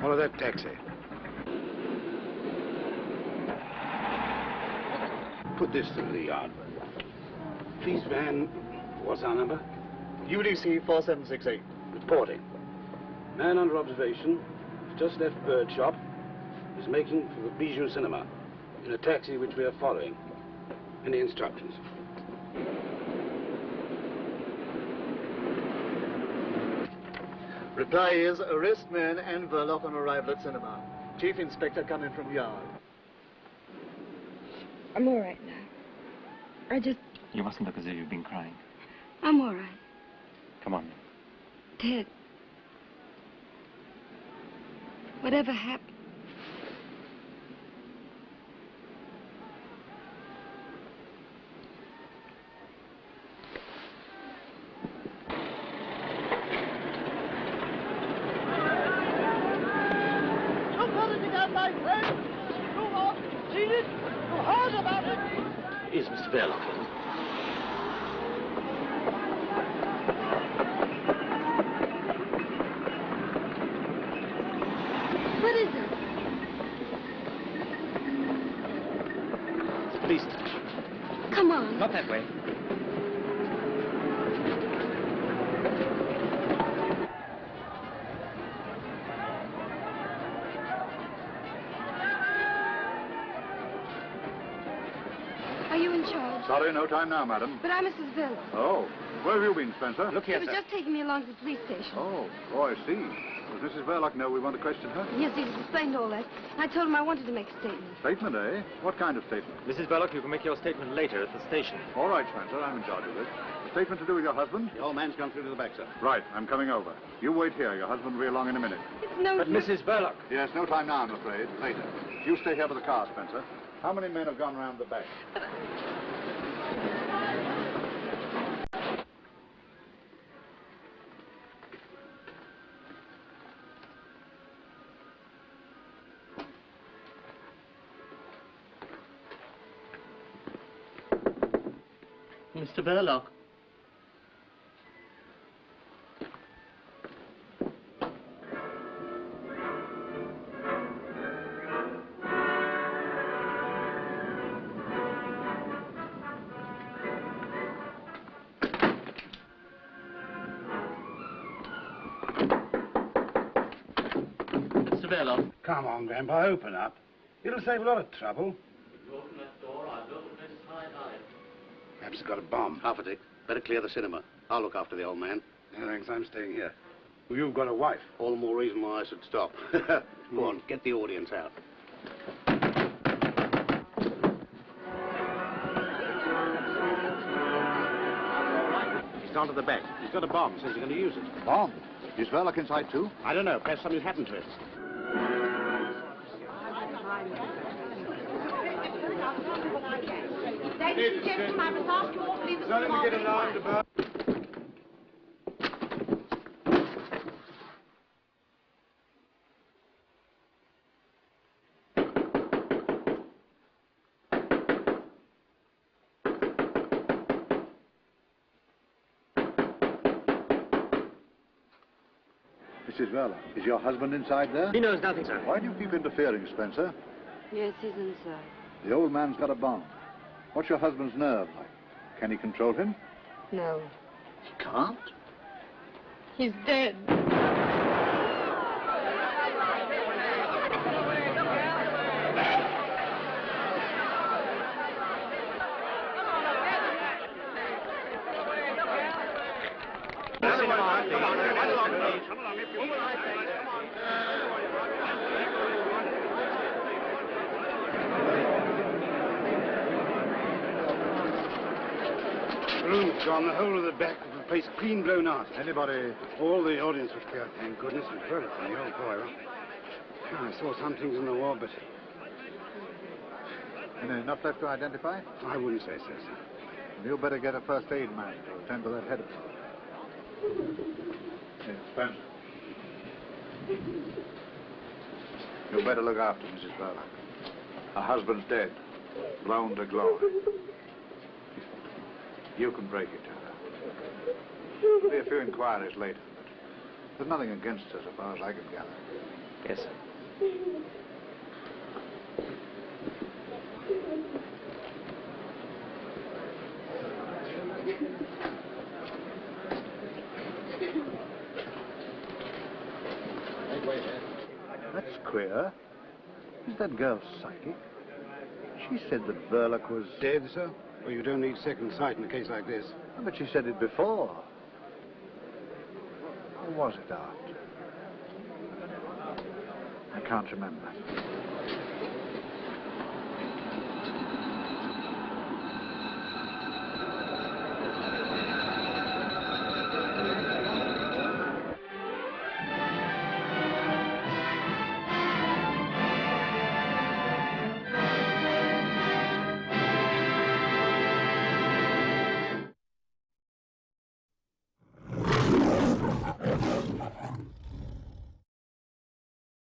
Follow that taxi. Put this through the yard. Police van, what's our number? UDC 4768. Reporting. Man under observation, just left bird shop, is making for the Bijou Cinema in a taxi which we are following. Any instructions? Reply is arrest man and Verloc on arrival at cinema. Chief Inspector coming from yard. I'm all right now. You mustn't look as if you've been crying. I'm all right. Come on. Ted, whatever happened, Is Mr. Verloc in? what is it? It's a police station. Come on. Not that way. Are you in charge? Sorry, no time now, madam. But I'm Mrs. Verloc. Oh, where have you been, Spencer? Look He here, was sir. just taking me along to the police station. Oh, I see. Does Mrs. Verloc know we want to question her? Yes, he's explained all that. I told him I wanted to make a statement. Statement, eh? What kind of statement? Mrs. Verloc, you can make your statement later at the station. All right, Spencer, I'm in charge of this. A statement to do with your husband? The old man's gone through to the back, sir. Right, I'm coming over. You wait here. Your husband will be along in a minute. It's no But use. Mrs. Verloc. Yes, no time now, I'm afraid. Later. You stay here with the car, Spencer. How many men have gone round the back? Mr. Verloc. Mr. Verloc. Come on, Grandpa, open up. It'll save a lot of trouble. You open that door, I'll open this side-eye. Perhaps it's got a bomb. Half a dick. Better clear the cinema. I'll look after the old man. No, thanks, I'm staying here. Well, you've got a wife. All the more reason why I should stop. Go on, get the audience out. He's gone to the back. He's got a bomb. Says he's going to use it. Bomb? Is Verloc inside, too? I don't know. Perhaps something's happened to it. Ladies and gentlemen, I must ask you all to leave the cinema. Mrs. Verloc, is your husband inside there? He knows nothing, sir. Why do you keep interfering, Spencer? Yes, he's inside. The old man's got a bomb. What's your husband's nerve like? Can he control him? No. He can't? He's dead. The room's gone. The whole of the back of the place clean blown out. Anybody? All the audience was clear. Thank goodness we heard it from the old boy. I saw some things in the wall, but Enough left to identify? I wouldn't say so, sir. You better get a first aid man to attend to that head of yours. Hey, Spencer. You better look after Mrs. Verloc. Her husband's dead. Blown to glory. You can break it to her. There'll be a few inquiries later, but there's nothing against her so far as I can gather. Yes, sir. That's queer. Is that girl psychic? She said that Verloc was... Dead, sir? Well, you don't need second sight in a case like this. But she said it before. Or was it, Art? I can't remember.